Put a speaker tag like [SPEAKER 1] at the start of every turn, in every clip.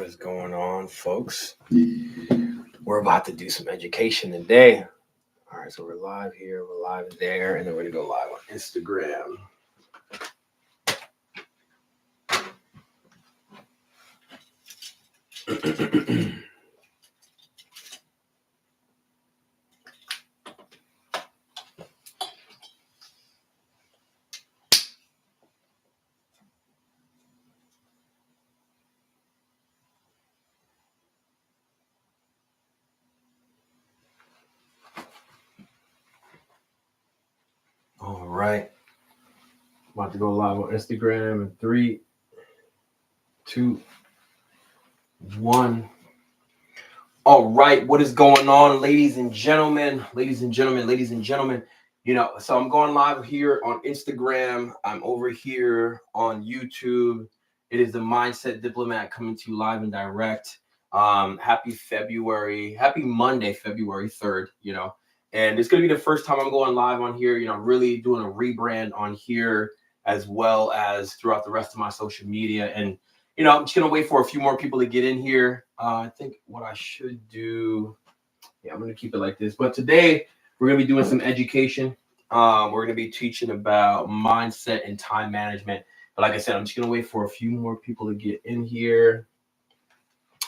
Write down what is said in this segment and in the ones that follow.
[SPEAKER 1] is going on, folks? We're about to do some education today. All right, so we're live here, we're live there, and then we're gonna go live on Instagram. All right, about to go live on Instagram in 3, 2, 1. All right, what is going on, ladies and gentlemen? So I'm going live here on Instagram. I'm over here on YouTube. It is the Mindset Diplomat coming to you live and direct. Happy Monday, February 3rd, and it's going to be the first time I'm going live on here, really doing a rebrand on here as well as throughout the rest of my social media. And I'm just gonna wait for a few more people to get in here. I think what I should do, I'm gonna keep it like this. But today we're gonna be doing some education. We're gonna be teaching about mindset and time management. But like I said, I'm just gonna wait for a few more people to get in here.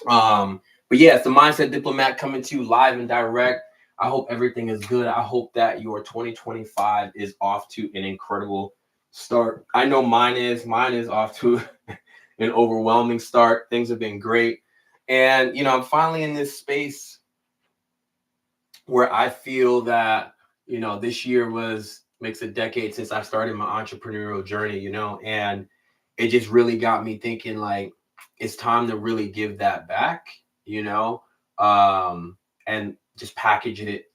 [SPEAKER 1] But yeah, it's the Mindset Diplomat coming to you live and direct. I hope everything is good. I hope that your 2025 is off to an incredible start. I know mine is off to an overwhelming start. Things have been great. And, I'm finally in this space where I feel that, this year makes a decade since I started my entrepreneurial journey, and it just really got me thinking like, it's time to really give that back, and just package it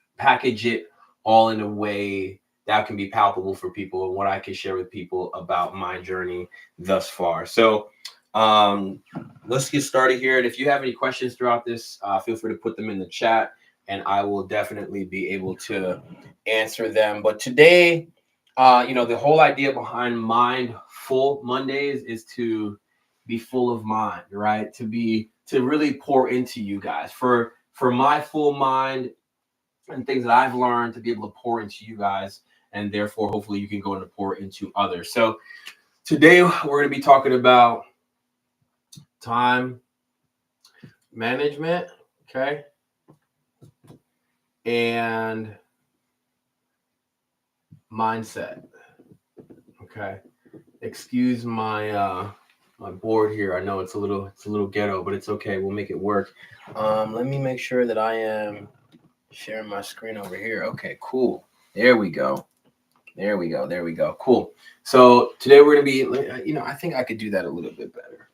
[SPEAKER 1] all in a way that can be palpable for people and what I can share with people about my journey thus far. So, let's get started here. And if you have any questions throughout this, feel free to put them in the chat and I will definitely be able to answer them. But today, the whole idea behind Mindful Mondays is to be full of mind, right? To really pour into you guys for my full mind and things that I've learned to be able to pour into you guys. And therefore, hopefully you can go and pour into others. So today we're going to be talking about time management, okay, and mindset, okay. Excuse my my board here. I know it's a little ghetto, but it's okay. We'll make it work. Let me make sure that I am sharing my screen over here. Okay, cool. There we go. Cool. So today we're gonna be, I think I could do that a little bit better.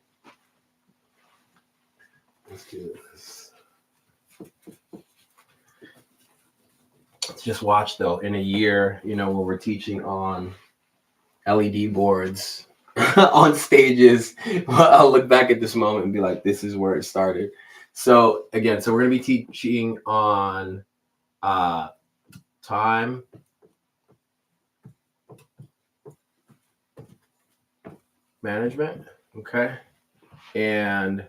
[SPEAKER 1] Let's do this. Just watch though, in a year, when we're teaching on LED boards on stages, I'll look back at this moment and be like, this is where it started. So again, we're going to be teaching on time management, okay? And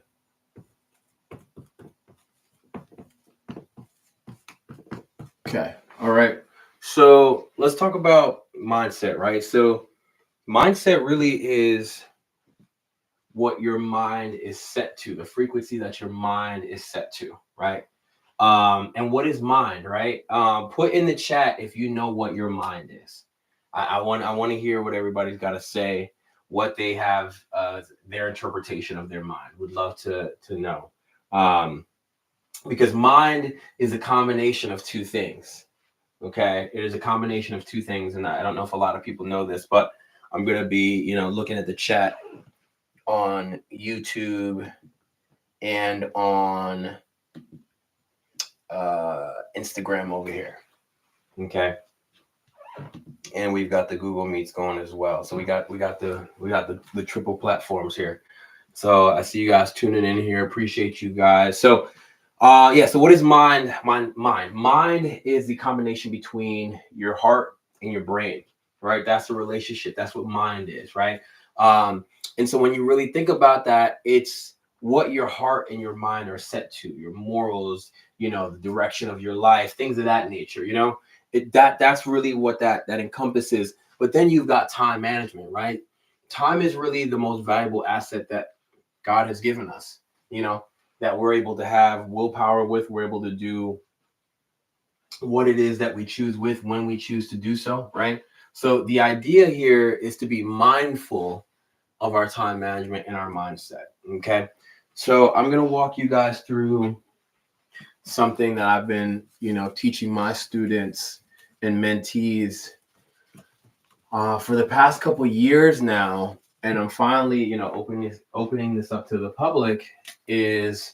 [SPEAKER 1] okay, all right. So let's talk about mindset, right? So mindset really is what your mind is set to, the frequency that your mind is set to, right? And what is mind, right? Put in the chat if you know what your mind is. I want to hear what everybody's got to say, what they have, their interpretation of their mind. Would love to know, because mind is a combination of two things. Okay, it is a combination of two things, and I don't know if a lot of people know this, but I'm gonna be, looking at the chat on YouTube and on Instagram over here. Okay, and we've got the Google Meets going as well. So we got the triple platforms here. So I see you guys tuning in here. Appreciate you guys. So so what is mind? Mind is the combination between your heart and your brain, right? That's the relationship. That's what mind is, right? And so when you really think about that, it's what your heart and your mind are set to, your morals, the direction of your life, things of that nature. That's really what that encompasses. But then you've got time management, right? Time is really the most valuable asset that God has given us, that we're able to have willpower with. We're able to do what it is that we choose with when we choose to do so, right? So the idea here is to be mindful of our time management and our mindset. Okay. So I'm going to walk you guys through something that I've been, teaching my students and mentees for the past couple years now. And I'm finally, opening this up to the public, is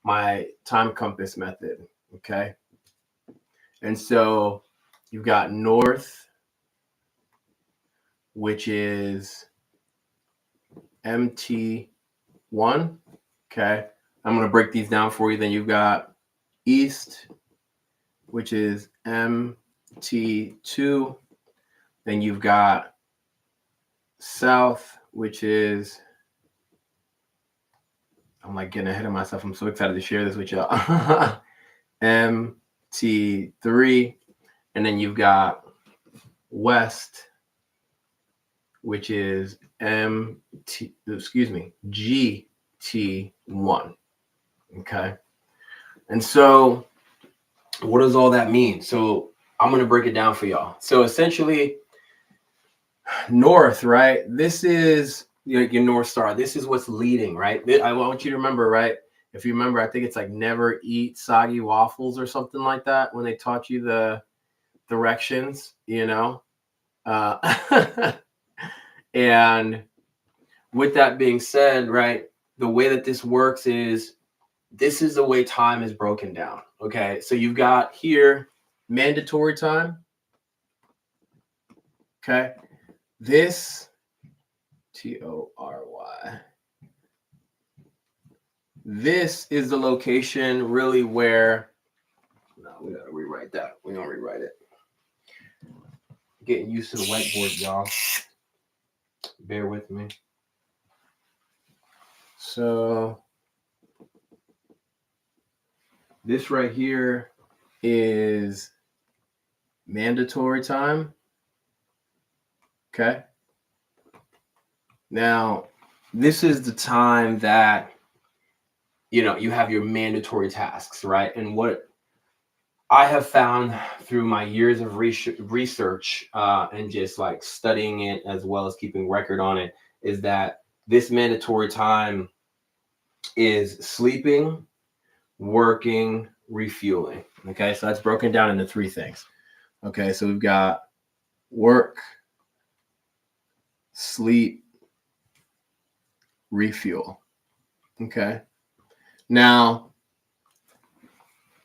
[SPEAKER 1] my time compass method. Okay. And so you've got north, which is MT1. Okay. I'm going to break these down for you. Then you've got east, which is MT2. Then you've got south, which is, I'm like getting ahead of myself. I'm so excited to share this with y'all. MT3. And then you've got west, which is GT1. Okay. And so what does all that mean? So I'm going to break it down for y'all. So essentially, north, right? This is your North Star. This is what's leading, right? I want you to remember, right? If you remember, I think it's like never eat soggy waffles or something like that when they taught you the directions, and with that being said, right, the way that this works is, this is the way time is broken down. Okay. So you've got here mandatory time. Okay. This TORY. This is the location really where, no, we got to rewrite that. We don't rewrite it. Getting used to the whiteboard, y'all. Bear with me. So this right here is mandatory time. Okay. Now, this is the time that, you have your mandatory tasks, right? And what I have found through my years of research and just like studying it as well as keeping record on it, is that this mandatory time is sleeping, working, refueling. Okay, so that's broken down into three things. Okay, so we've got work, sleep, refuel. Okay, now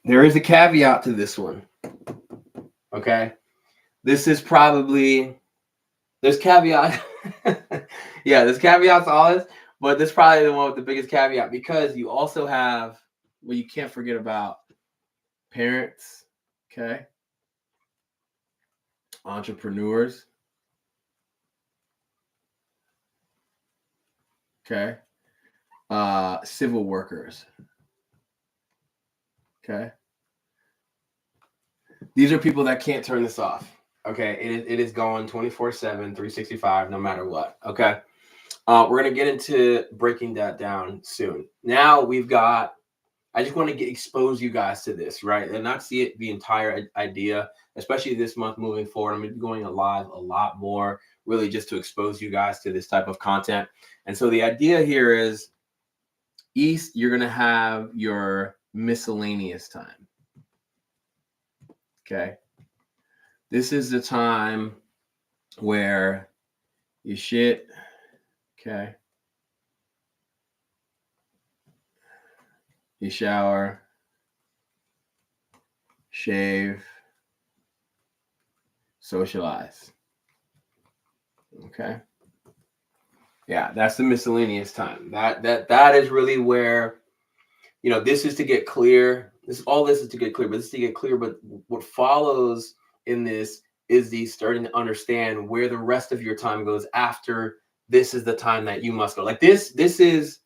[SPEAKER 1] there is a caveat to this one. Okay, this is probably, there's caveat. Yeah, there's caveats to all this, but this is probably the one with the biggest caveat, because you also have, well, you can't forget about parents, okay, entrepreneurs, okay, civil workers, okay. These are people that can't turn this off. Okay, it is going 24/7, 365, no matter what. Okay, we're gonna get into breaking that down soon. Now we've got, I just want to expose you guys to this, right, and not see it the entire idea, especially this month moving forward. I'm gonna be going live a lot more, really just to expose you guys to this type of content. And so the idea here is, east, you're gonna have your miscellaneous time. Okay. This is the time where you shit. Okay. You shower, shave, socialize. Okay. Yeah, that's the miscellaneous time. That is really where, this is to get clear. All this is to get clear, but this is to get clear. But what follows in this is the starting to understand where the rest of your time goes after this is the time that you must go. Like this is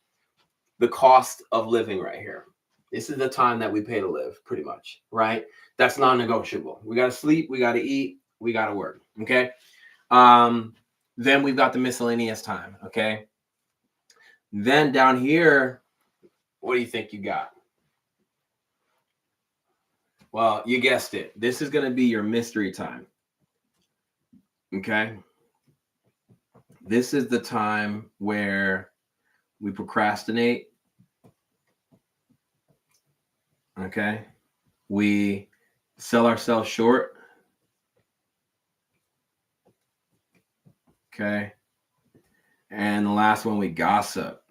[SPEAKER 1] the cost of living right here. This is the time that we pay to live, pretty much, right? That's non-negotiable. We got to sleep, we got to eat, we got to work, okay? Then we've got the miscellaneous time, okay? Then down here, what do you think you got? Well, you guessed it. This is going to be your mystery time, okay? This is the time where we procrastinate, okay? We sell ourselves short, okay? And the last one, we gossip.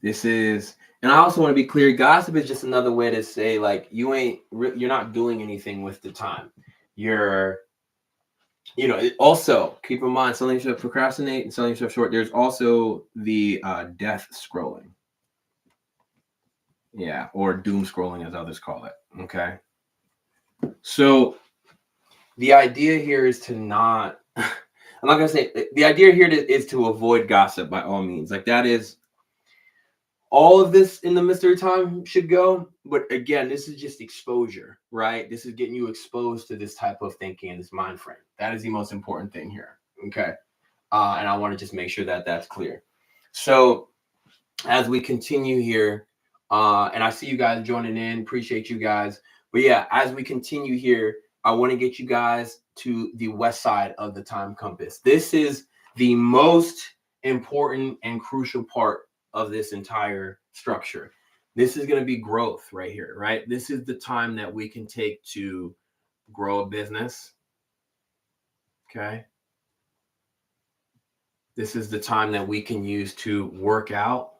[SPEAKER 1] This is, and I also want to be clear, gossip is just another way to say, like, you're not doing anything with the time. You're, also keep in mind, selling yourself, procrastinate and selling yourself short. There's also the death scrolling. Yeah, or doom scrolling as others call it. Okay. So the idea here is to not, I'm not going to say, the idea here is to avoid gossip by all means. Like, that is, all of this in the mystery time should go. But again, this is just exposure, right? This is getting you exposed to this type of thinking and this mind frame. That is the most important thing here. Okay. And I want to just make sure that that's clear. So as we continue here, and I see you guys joining in, appreciate you guys. But yeah, as we continue here, I want to get you guys to the west side of the time compass. This is the most important and crucial part of this entire structure. This is going to be growth right here, right? This is the time that we can take to grow a business. Okay. This is the time that we can use to work out.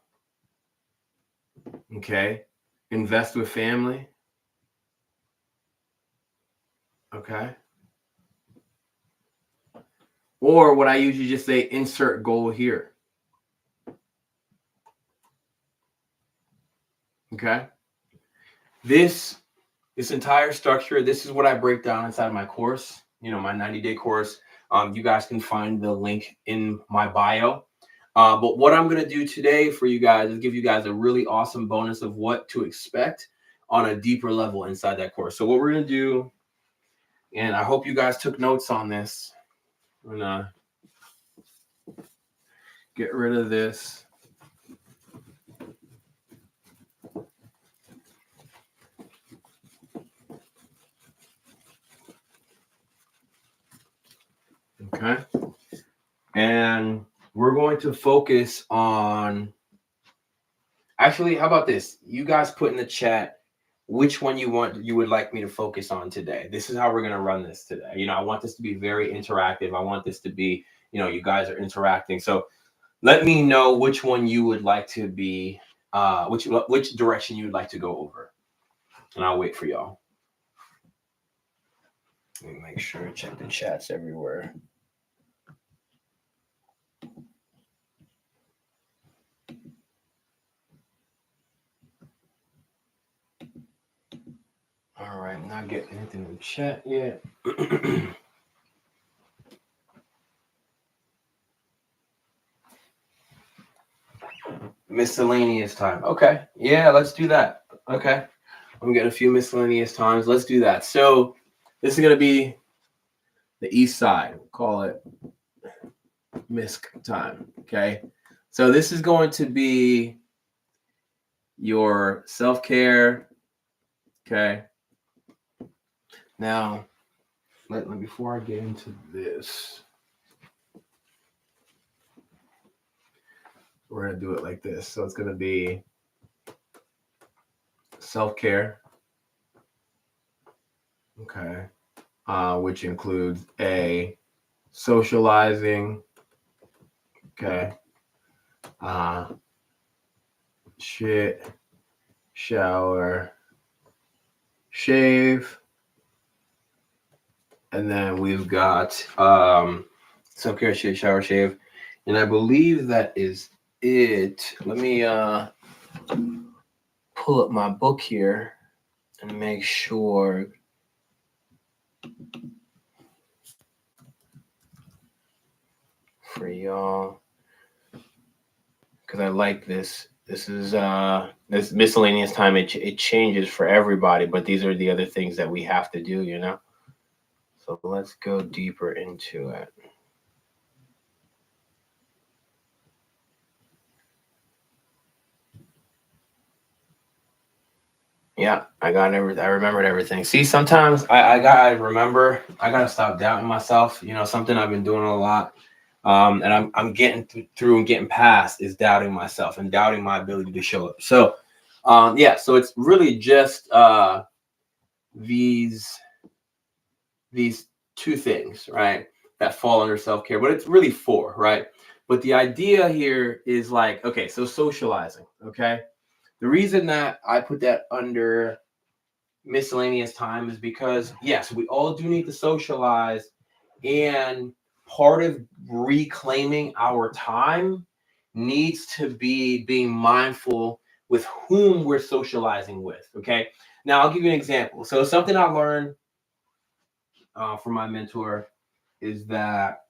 [SPEAKER 1] Okay. Invest with family. Okay. Or what I usually just say, insert goal here. Okay. This entire structure, this is what I break down inside my course, my 90-day course. You guys can find the link in my bio. But what I'm going to do today for you guys is give you guys a really awesome bonus of what to expect on a deeper level inside that course. So what we're going to do, and I hope you guys took notes on this. I'm going to get rid of this. Okay. And we're going to focus on, actually, how about this? You guys put in the chat which one you would like me to focus on today. This is how we're going to run this today. I want this to be very interactive. I want this to be, you guys are interacting. So let me know which one you would like to be, which direction you would like to go over. And I'll wait for y'all. Let me make sure, check the chats everywhere. All right, I'm not getting anything in the chat yet. Miscellaneous time. Okay. Yeah, let's do that. Okay. I'm getting a few miscellaneous times. Let's do that. So this is going to be the east side. We'll call it misc time. Okay. So this is going to be your self-care. Okay. Now, before I get into this, we're going to do it like this. So it's going to be self-care. Okay. Which includes socializing. Okay. Shit, shower, shave. And then we've got self-care, shit, shower, shave. And I believe that is it. Let me pull up my book here and make sure. For y'all, because I like this
[SPEAKER 2] this miscellaneous time. It changes for everybody, but these are the other things that we have to do, you know. So let's go deeper into it. Yeah, I got everything. I remembered everything. See, sometimes
[SPEAKER 1] I remember I gotta stop doubting myself. You know, something I've been doing a lot, and I'm getting through and getting past is doubting myself and doubting my ability to show up. So, yeah, so it's really just these these two things, right, that fall under self care, but it's really four, right? But the idea here is like, okay, so socializing, okay. The reason that I put that under miscellaneous time is because yes, we all do need to socialize, and part of reclaiming our time needs to be being mindful with whom we're socializing with. Okay, now I'll give you an example. So something I learned from my mentor is that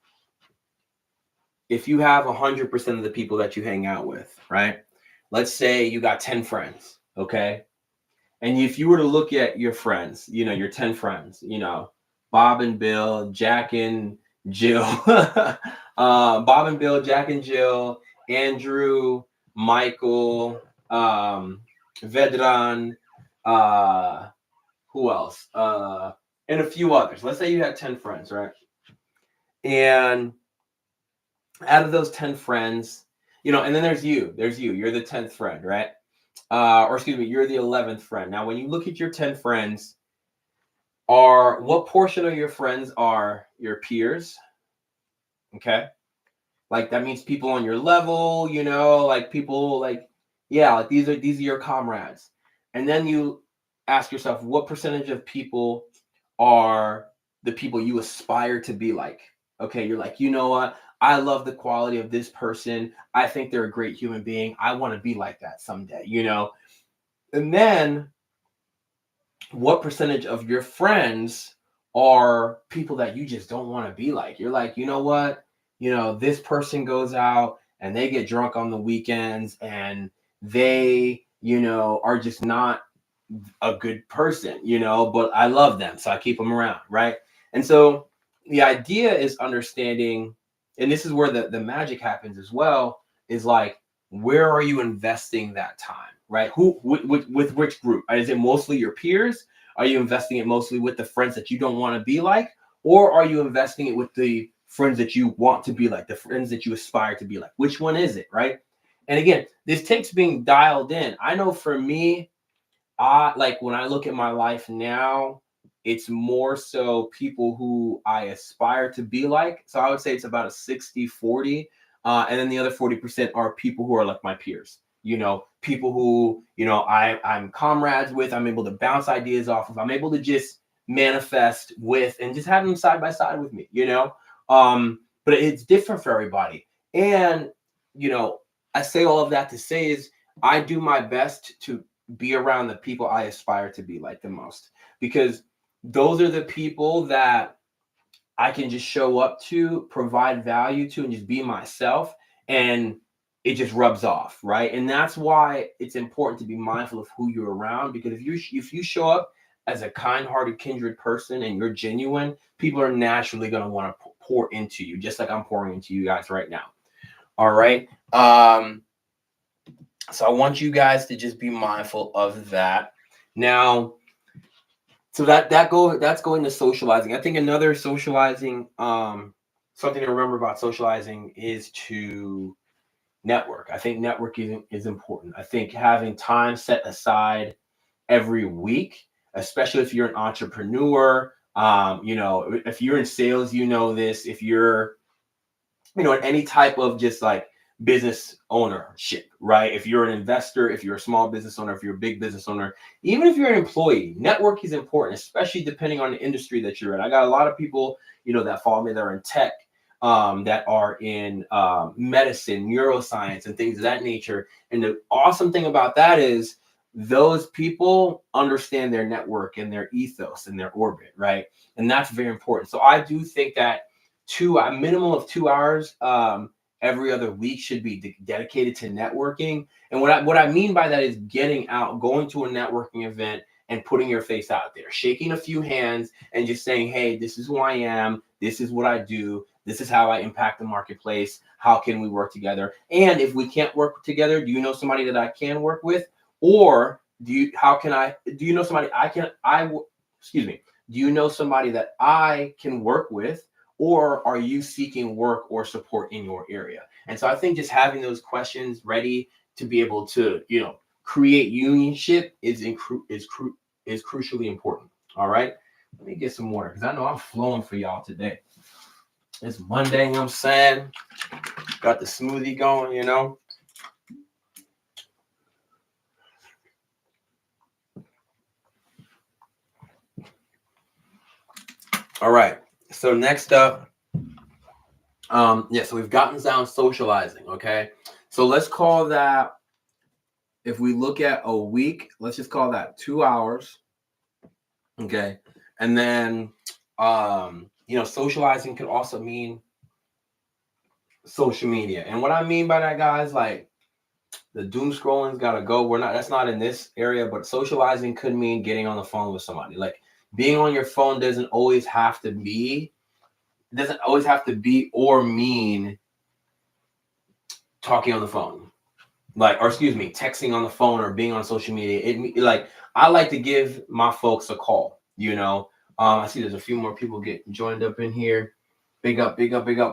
[SPEAKER 1] if you have 100% of the people that you hang out with, right, let's say you got 10 friends, okay, and if you were to look at your friends, you know, your 10 friends, you know, Bob and Bill, Jack and Jill, Bob and Bill, Jack and Jill, Andrew, Michael, Vedran, uh, who else? And a few others. Let's say you had 10 friends, right? And out of those 10 friends, you know, and then there's you, you're the 10th friend, right? Or excuse me, you're the 11th friend. Now, when you look at your 10 friends, are what portion of your friends are your peers? Okay. Like that means people on your level, you know, like people like, yeah, like these are your comrades. And then you ask yourself, what percentage of people are the people you aspire to be like? Okay, you're like, you know what? I love the quality of this person. I think they're a great human being. I want to be like that someday, you know? And then what percentage of your friends are people that you just don't want to be like? You're like, you know what? You know, this person goes out and they get drunk on the weekends and they, you know, are just not a good person, you know, but I love them. So I keep them around. Right. And so the idea is understanding, and this is where the magic happens as well, is like, where are you investing that time? Right. With which group? Is it mostly your peers? Are you investing it mostly with the friends that you don't want to be like? Or are you investing it with the friends that you want to be like, the friends that you aspire to be like? Which one is it? Right. And again, this takes being dialed in. I know for me, I like when I look at my life now, it's more so people who I aspire to be like. So I would say it's about a 60-40. And then the other 40% are people who are like my peers. You know, people who, you know, I'm comrades with, I'm able to bounce ideas off of, I'm able to just manifest with and just have them side by side with me, you know. But it's different for everybody. And, you know, I say all of that to say is I do my best to be around the people I aspire to be like the most, because those are the people that I can just show up to, provide value to, and just be myself. And it just rubs off, right? And that's why it's important to be mindful of who you're around, because if you show up as a kind-hearted, kindred person and you're genuine, people are naturally going to want to pour into you, just like I'm pouring into you guys right now. All right. So I want you guys to just be mindful of that. Now, so that's going to socializing. I think another socializing, something to remember about socializing is to network. I think networking is important. I think having time set aside every week, especially if you're an entrepreneur, you know, if you're in sales, you know this. If you're, you know, any type of just like business ownership, right? If you're an investor, if you're a small business owner, if you're a big business owner, even if you're an employee, network is important, especially depending on the industry that you're in. I got a lot of people, you know, that follow me that are in tech, that are in medicine, neuroscience, and things of that nature. And the awesome thing about that is those people understand their network and their ethos and their orbit, right? And that's very important. So I do think that a minimum of 2 hours every other week should be dedicated to networking. And what I mean by that is getting out, going to a networking event and putting your face out there, shaking a few hands and just saying, hey, this is who I am. This is what I do. This is how I impact the marketplace. How can we work together? And if we can't work together, do you know somebody that I can work with? Or do you know somebody do you know somebody that I can work with? Or are you seeking work or support in your area? And so I think just having those questions ready to be able to, create unionship is crucially important. All right. Let me get some water because I know I'm flowing for y'all today. It's Monday, you know what I'm saying? Got the smoothie going, All right. So next up, so we've gotten down socializing, okay? So let's call that, if we look at a week, let's just call that 2 hours, okay? And then, socializing could also mean social media. And what I mean by that, guys, like the doom scrolling's got to go. That's not in this area, but socializing could mean getting on the phone with somebody. Like being on your phone doesn't always have to be or mean talking on the phone, texting on the phone or being on social media. I like to give my folks a call, I see there's a few more people getting joined up in here. Big up.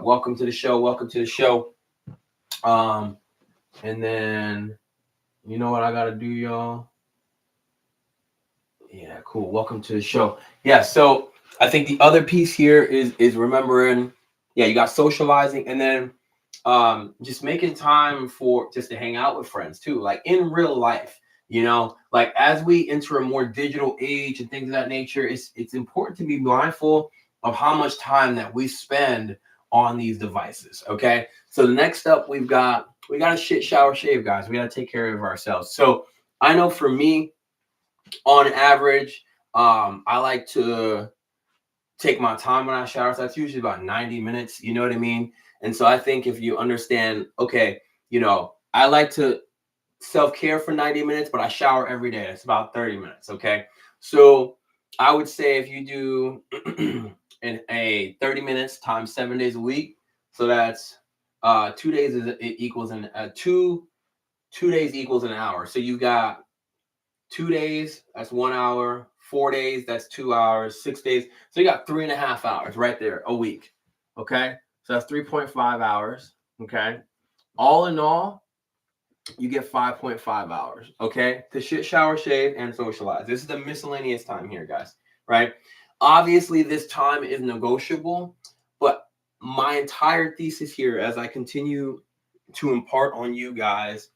[SPEAKER 1] Welcome to the show. And then you know what I gotta do, y'all? Yeah, cool. Welcome to the show. Yeah, so I think the other piece here is remembering, you got socializing, and then just making time to hang out with friends too, like in real life, like as we enter a more digital age and things of that nature, it's important to be mindful of how much time that we spend on these devices. Okay. So the next up, we got to shit, shower, shave, guys. We got to take care of ourselves. So I know for me, on average, I like to take my time when I shower. So that's usually about 90 minutes. You know what I mean? And so I think if you understand, okay, I like to self-care for 90 minutes, but I shower every day. It's about 30 minutes. Okay. So I would say if you do in a 30 minutes times 7 days a week, so that's 2 days equals 2 days equals an hour. So you got 2 days, that's 1 hour. 4 days, that's 2 hours. 6 days, so you got 3.5 hours right there a week. Okay, so that's 3.5 hours. Okay, all in all, you get 5.5 hours. Okay, to shit, shower, shave, and socialize. This is the miscellaneous time here, guys. Right? Obviously, this time is negotiable, but my entire thesis here, as I continue to impart on you guys,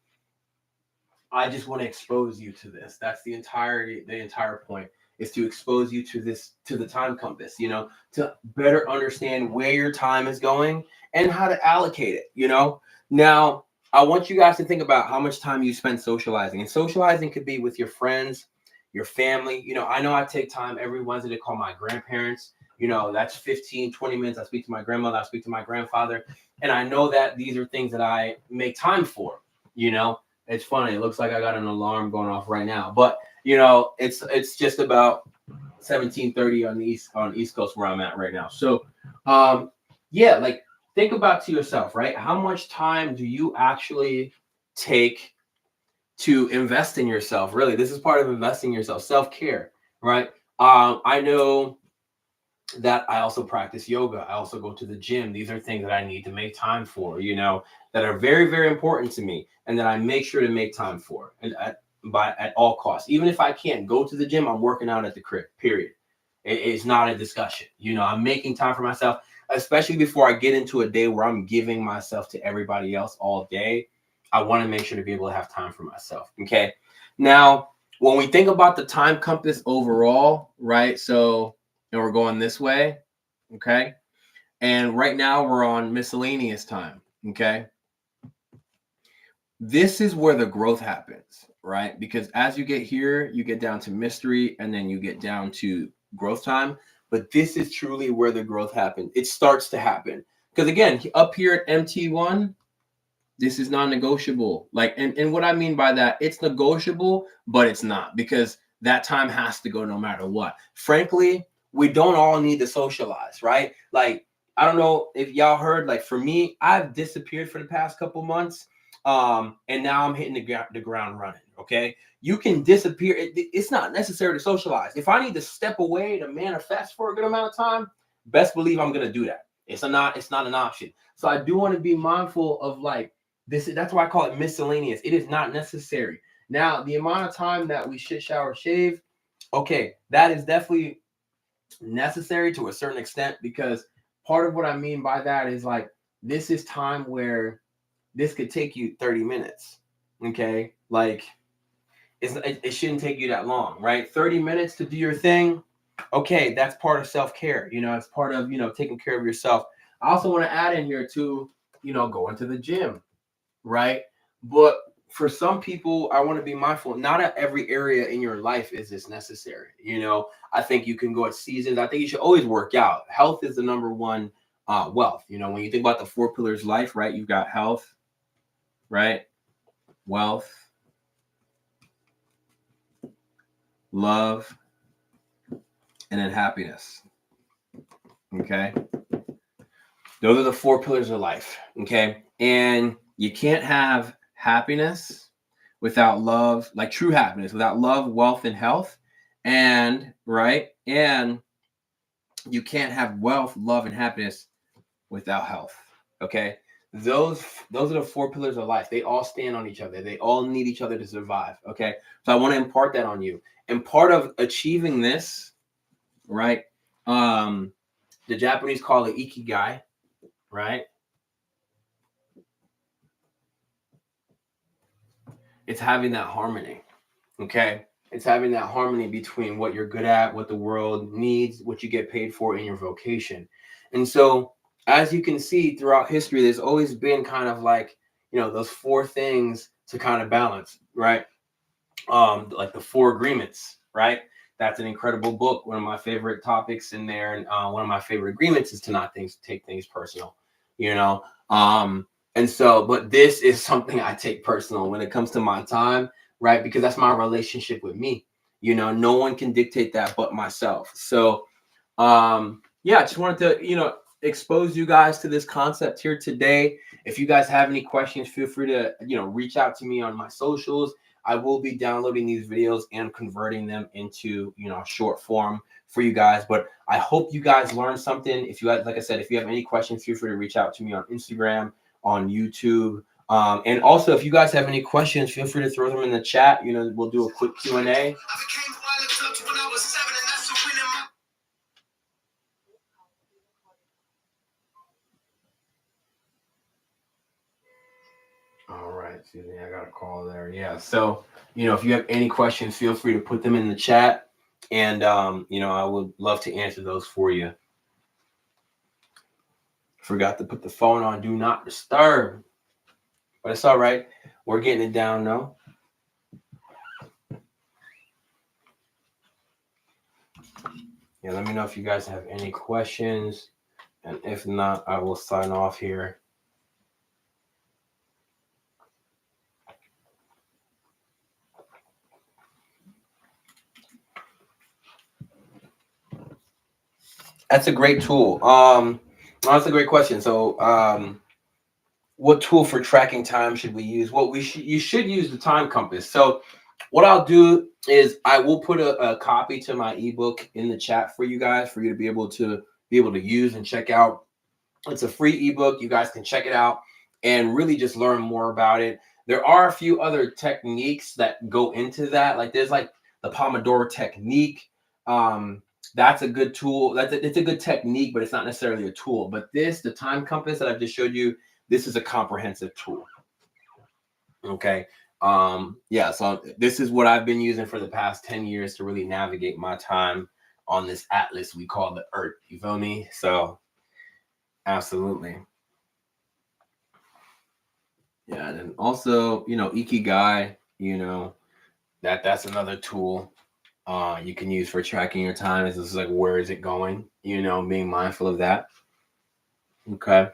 [SPEAKER 1] I just want to expose you to this. That's the entire point, is to expose you to this, to the time compass, to better understand where your time is going and how to allocate it, Now, I want you guys to think about how much time you spend socializing. And socializing could be with your friends, your family. I know I take time every Wednesday to call my grandparents. That's 15, 20 minutes. I speak to my grandmother, I speak to my grandfather. And I know that these are things that I make time for, It's funny. It looks like I got an alarm going off right now, but it's just about 17:30 on the East Coast where I'm at right now. So, think about to yourself, right? How much time do you actually take to invest in yourself? Really, this is part of investing in yourself, self-care, right? I know that I also practice yoga. I also go to the gym. These are things that I need to make time for, that are very, very important to me, and that I make sure to make time for, and at all costs. Even if I can't go to the gym, I'm working out at the crib, period. It's not a discussion. I'm making time for myself, especially before I get into a day where I'm giving myself to everybody else all day. I want to make sure to be able to have time for myself. Okay. Now, when we think about the time compass overall, right? So, and we're going this way. Okay. And right now we're on miscellaneous time. Okay. This is where the growth happens, right? Because as you get here, you get down to mystery, and then you get down to growth time. But this is truly where the growth happens. It starts to happen. Because again, up here at MT1,
[SPEAKER 2] This is non-negotiable. Like, and what I mean by that, it's negotiable, but it's not, because that time has to go no matter what. Frankly, we don't all need to socialize, right? Like, I don't know if y'all heard, like for me, I've disappeared for the past couple months. And now I'm hitting the ground running. Okay. You can disappear. It's not necessary to socialize. If I need to step away to manifest for a good amount of time, best believe I'm going to do that. It's not an option. So I do want to be mindful of like this. That's why I call it miscellaneous. It is not necessary. Now, the amount of time that we shit, shower, shave, okay, that is definitely necessary to a certain extent, because part of what I mean by that is like this is time where this could take you 30 minutes. Okay. Like it shouldn't take you that long, right? 30 minutes to do your thing. Okay. That's part of self-care. You know, it's part of, you know, taking care of yourself. I also want to add in here too, you know, going to the gym, right? But for some people, I want to be mindful. Not at every area in your life is this necessary. You know, I think you can go at seasons. I think you should always work out. Health is the number one wealth. You know, when you think about the 4 pillars of life, right? You've got health, right? Wealth, love, and then happiness. Okay. Those are the 4 pillars of life. Okay. And you can't have happiness without love, like true happiness, without love, wealth, and health. And right. And you can't have wealth, love, and happiness without health. Okay. Those are the 4 pillars of life. They all stand on each other. They all need each other to survive. Okay. So I want to impart that on you. And part of achieving this, right? The Japanese call it ikigai, right? It's having that harmony. Okay. It's having that harmony between what you're good at, what the world needs, what you get paid for in your vocation. And so, as you can see throughout history, there's always been kind of like, you know, those 4 things to kind of balance, right? Like the 4 agreements, right? That's an incredible book. One of my favorite topics in there. And one of my favorite agreements is to not take things personal, you know? And so, but this is something I take personal when it comes to my time, right? Because that's my relationship with me. You know, no one can dictate that but myself. So, yeah, I just wanted to, you know, expose you guys to this concept here today. If you guys have any questions, feel free to, you know, reach out to me on my socials. I will be downloading these videos and converting them into, you know, short form for you guys. But I hope you guys learned something. If you guys, like I said, if you have any questions, feel free to reach out to me on Instagram, on YouTube. And also, if you guys have any questions, feel free to throw them in the chat. You know, we'll do a quick Q&A. All right, excuse me, I got a call there. Yeah, so, you know, if you have any questions, feel free to put them in the chat. And, you know, I would love to answer those for you. Forgot to put the phone on Do Not Disturb. But it's all right. We're getting it down, though. Yeah, let me know if you guys have any questions. And if not, I will sign off here. That's a great tool. That's a great question. So, what tool for tracking time should we use? Well, you should use the time compass. So, what I'll do is I will put a copy to my ebook in the chat for you guys, for you to be able to use and check out. It's a free ebook. You guys can check it out and really just learn more about it. There are a few other techniques that go into that. Like there's like the Pomodoro technique. That's a good tool. It's a good technique, but it's not necessarily a tool. But the time compass that I've just showed you, this is a comprehensive tool. Okay. Yeah. So this is what I've been using for the past 10 years to really navigate my time on this atlas we call the Earth. You feel me? So absolutely. Yeah. And also, you know, Ikigai, you know, that's another tool you can use for tracking your time. This is like, where is it going? You know, being mindful of that. Okay.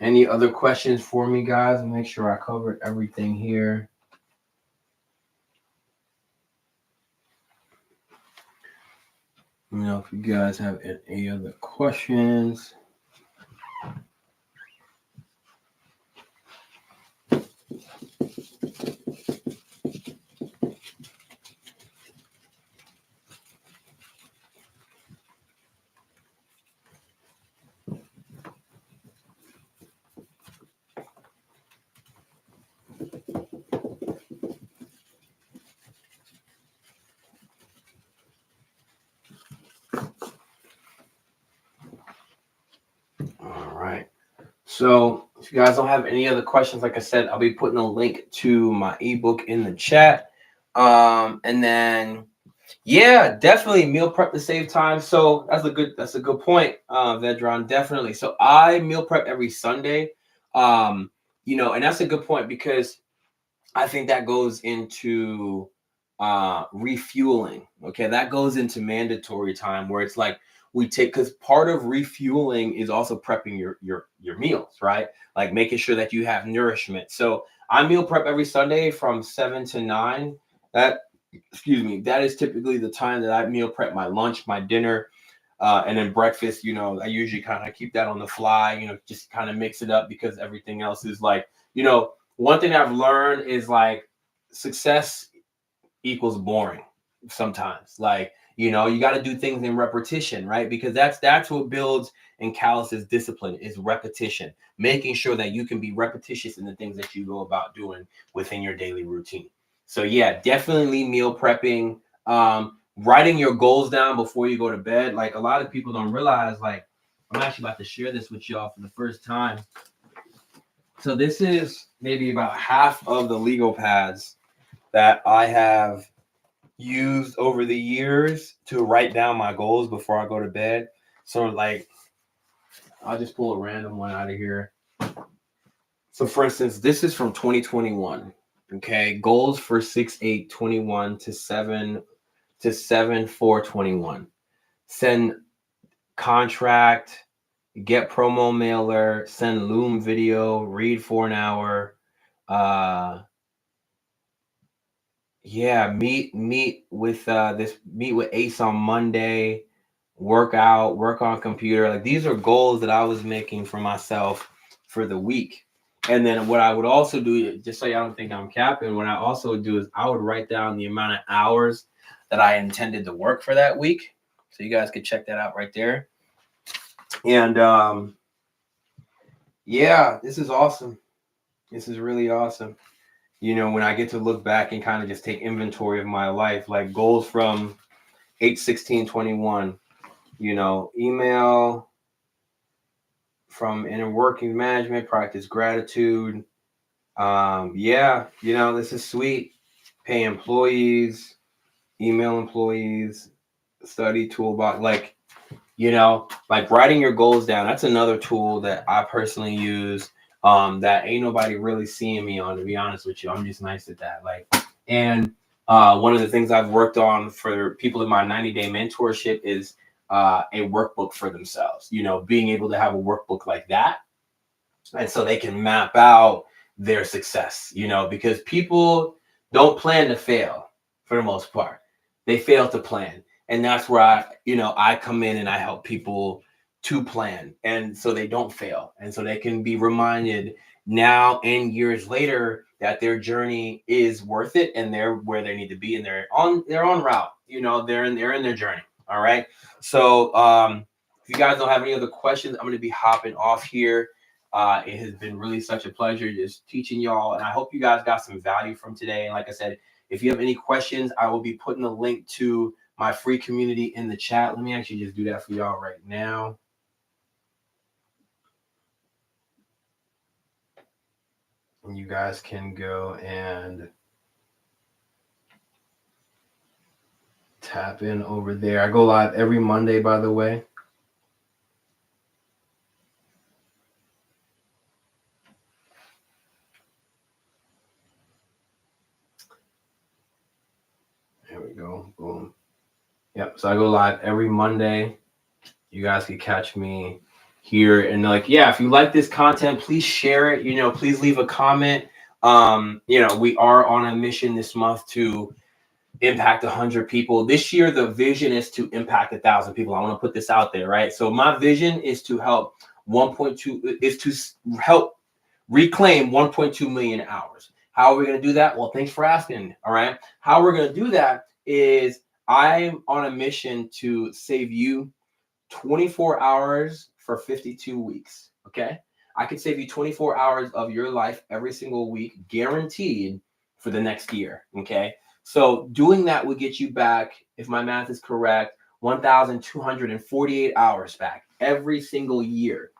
[SPEAKER 1] Any other questions for me, guys? Make sure I covered everything here. Let me know if you guys have any other questions. All right. So if you guys don't have any other questions, like I said, I'll be putting a link to my ebook in the chat. And then yeah, definitely meal prep to save time. So that's a good point, Vedron. Definitely. So I meal prep every Sunday. And that's a good point because I think that goes into refueling. Okay, that goes into mandatory time where it's like we take, because part of refueling is also prepping your meals, right? Like making sure that you have nourishment. So I meal prep every Sunday from 7 to 9. That that is typically the time that I meal prep my lunch, my dinner, and then breakfast. I usually kind of keep that on the fly. Just kind of mix it up because everything else is like, one thing I've learned is like success equals boring sometimes. Like, you got to do things in repetition, right? Because that's what builds and calluses discipline is repetition, making sure that you can be repetitious in the things that you go about doing within your daily routine. So yeah, definitely meal prepping, writing your goals down before you go to bed. Like a lot of people don't realize, like, I'm actually about to share this with y'all for the first time. So this is maybe about half of the legal pads that I have used over the years to write down my goals before I go to bed. So like, I'll just pull a random one out of here. So for instance, this is from 2021. Okay, goals for 6/8/21 to 7/4/21. Send contract, get promo mailer, send Loom video, read for an hour. Meet with Ace on Monday, work on computer. Like these are goals that I was making for myself for the week. And then what I would also do, just so y'all don't think I'm capping, what I also do is I would write down the amount of hours that I intended to work for that week. So you guys could check that out right there. And this is awesome. This is really awesome. When I get to look back and kind of just take inventory of my life, like goals from 8/16/21, email from inner working management, practice gratitude. This is sweet. Pay employees, email employees, study toolbox, like writing your goals down. That's another tool that I personally use. That ain't nobody really seeing me on, to be honest with you. I'm just nice at that. And one of the things I've worked on for people in my 90-day mentorship is a workbook for themselves. Being able to have a workbook like that, and so they can map out their success. Because people don't plan to fail for the most part. They fail to plan. And that's where I come in and I help people to plan. And so they don't fail. And so they can be reminded now and years later that their journey is worth it and they're where they need to be and they're on route. They're in their journey. All right. So if you guys don't have any other questions, I'm going to be hopping off here. It has been really such a pleasure just teaching y'all. And I hope you guys got some value from today. And like I said, if you have any questions, I will be putting a link to my free community in the chat. Let me actually just do that for y'all right now. And you guys can go and tap in over there. I go live every Monday, by the way. There we go. Boom. Yep. So I go live every Monday. You guys can catch me here. And like, yeah, if you like this content, please share it. Please leave a comment. We are on a mission this month to impact 100 people. This year, the vision is to impact 1,000 people. I want to put this out there, right? So my vision is to help 1.2 is to help reclaim 1.2 million hours. How are we going to do that? Well, thanks for asking. All right. How we're going to do that is I'm on a mission to save you 24 hours for 52 weeks. Okay. I could save you 24 hours of your life every single week, guaranteed for the next year. Okay. So doing that would get you back, if my math is correct, 1,248 hours back every single year.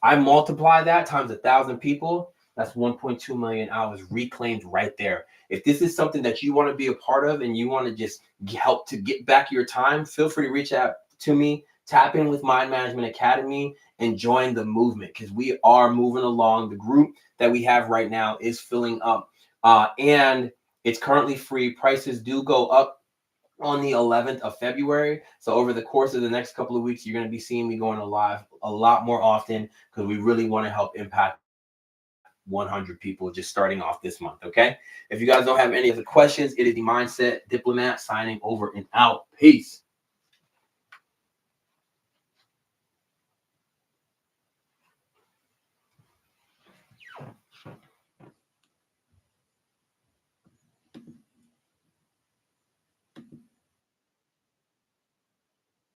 [SPEAKER 1] I multiply that times 1,000 people. That's 1.2 million hours reclaimed right there. If this is something that you want to be a part of and you want to just help to get back your time, feel free to reach out to me. Tap in with Mind Management Academy and join the movement, because we are moving along. The group that we have right now is filling up, and it's currently free. Prices do go up on the 11th of February. So over the course of the next couple of weeks, you're going to be seeing me going live a lot more often, because we really want to help impact 100 people just starting off this month. Okay. If you guys don't have any other questions, it is the Mindset Diplomat signing over and out. Peace.